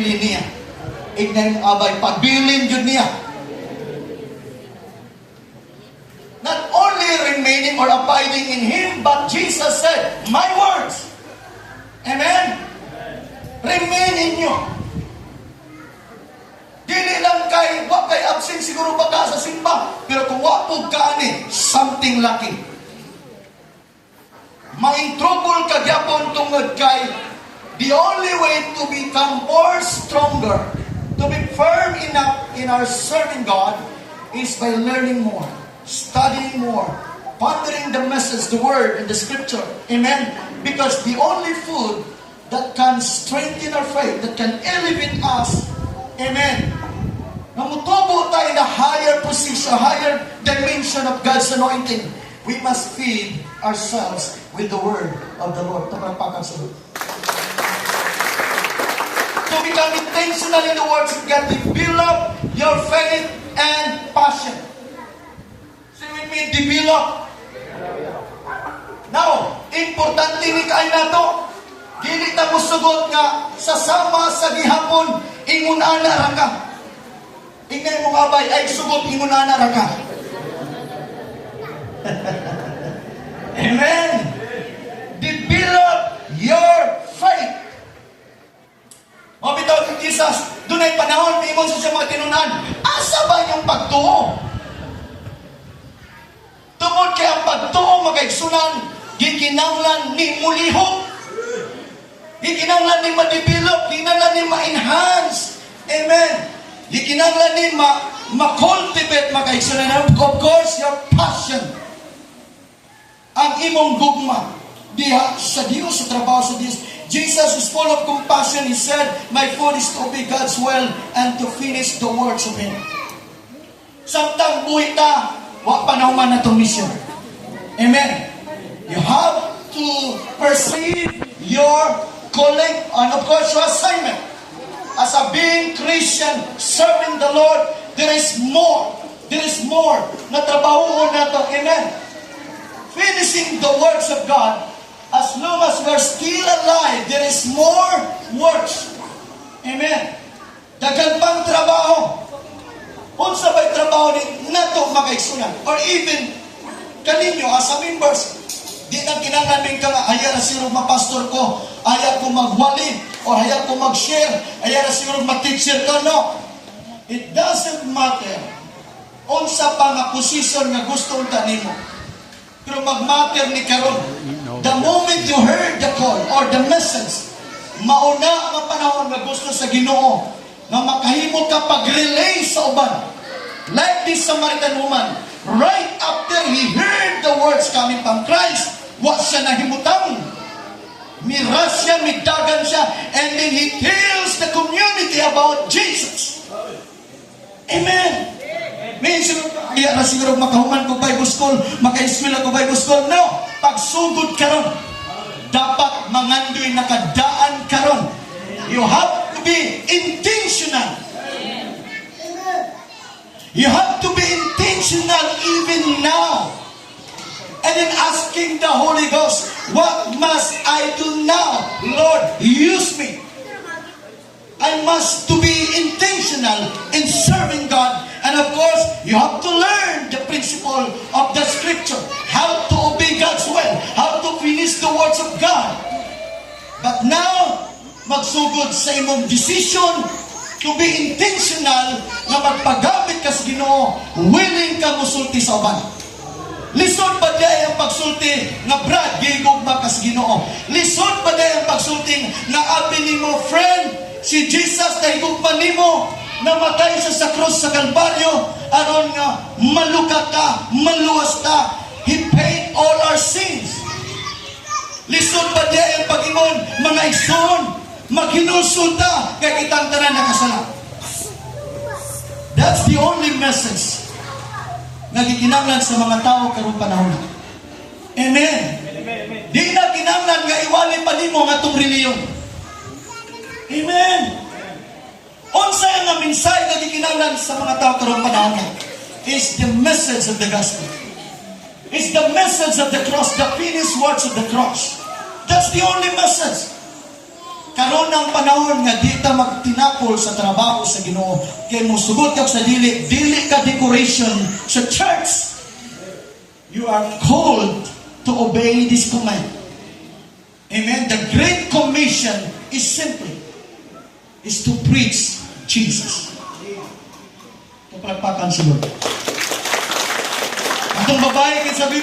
pagpili niya. Ignan abay, pagbilin yun niya. Not only remaining or abiding in Him, but Jesus said, my words. Amen? Remain in you. Dili lang kay, wag kay absent siguro pa ka sa simba, pero kung wapog ka ani, something lacking. Ma-trouble ka gyapon tungod kay, the only way to become more stronger, to be firm enough in our serving God, is by learning more, studying more, pondering the message, the word, and the scripture. Amen? Because the only food that can strengthen our faith, that can elevate us, amen, na mutubo tayo in a higher position, higher dimension of God's anointing, we must feed ourselves with the word of the Lord. Tapapakan sa Lord. To become intentional in the words of God, develop your faith and passion. Say with me, develop. Now, importante ni kain na to. Dili ta mo sugot nga sasama sa gihapon ingunana ra ka. Ingay mo kabay ay sugot ingunana ra ka. Amen. Develop your faith. Mabitaw ni Jesus, dunay panahon imong sa mga tinunan. Asa ba yung pagtuo? Tungod kay ang pagtuo magaigsunan, gikinahanglan ni mulihok. Gikinahanglan ni ma-develop, gikinahanglan ni ma-enhance. Amen. Gikinahanglan ni ma-cultivate, makaigsunan. Of course, your passion. Ang imong gugma diha sa Diyos, sa trabaho sa Diyos. Jesus is full of compassion. He said, my food is to obey God's will and to finish the works of Him. Samtang buhay ta, wa panahuman na itong mission. Amen. You have to perceive your calling and of course your assignment. As a being Christian, serving the Lord, there is more. There is more na trabaho na ito. Amen. Finishing the works of God, as long as we are still alive, there is more works. Amen. Dagan pang trabaho. Unsa ba'y trabaho ni nato makaigsunan? Or even kaninyo as a members, di na kinanglamin ka nga, haya na siguro mapastor ko, haya ko magwali, o haya ko mag-share, haya na siguro mag-teacher ka, no. It doesn't matter. Unsa pa nga position nga gusto unta nimo. Pero mag-matter ni karon. The moment you heard the call or the message, mauna ang panahon nga gusto sa Ginoo na makahimo ka pag-relay sa uban. Like this Samaritan woman, right after he heard the words coming from Christ, wa siya nahimutang. Miras siya, midagan siya, and then he tells the community about Jesus. Amen. May siguro, kaya na siguro makahuman ko Bible School, maka-eskwela ko Bible School. No, pagsugod ka ron, dapat mangandoy nakadaan ka ron. You have to be intentional. You have to be intentional even now. And then asking the Holy Ghost, what must I do now? Lord, use me. I must to be intentional in serving God. And of course, you have to learn the principle of the scripture. How to obey God's will. How to finish the words of God. But now, magsugod sa imong decision to be intentional na magpagamit ka sa Ginoo, willing ka musulti sa uban. Lisod ba diya ang pagsulti nga Brad, gigugma ka sa Ginoo? Lisod ba diya ang pagsulti nga abi nimo, friend, si Jesus na higugma nimo, namatay siya sa cross sa Kalbaryo, aron nga malukat ka, maluwas ka. He paid all our sins. Lisod ba diya ang pag-ingon, mga igsoon, maghinulsulta kay kitang tanan na kasalan. That's the only message na gikinanglan sa mga tao karong panahon. Amen. Di na kinanglan nga iwali pa nimo nga itong reliyon. Amen. Unsay nga mensahe nga gikinanglan sa mga tao karong panahon is the message of the gospel. It's the message of the cross, the finished works of the cross. That's the only message. karon ang panahon nga di ta magtinapol sa trabaho sa Ginoo. Kay mosugot ka sa dili ka decoration sa church. You are called to obey this command. Amen. The Great Commission is simply to preach Jesus. Kapalakpakan sa Lord. Atong babae, kaya sabi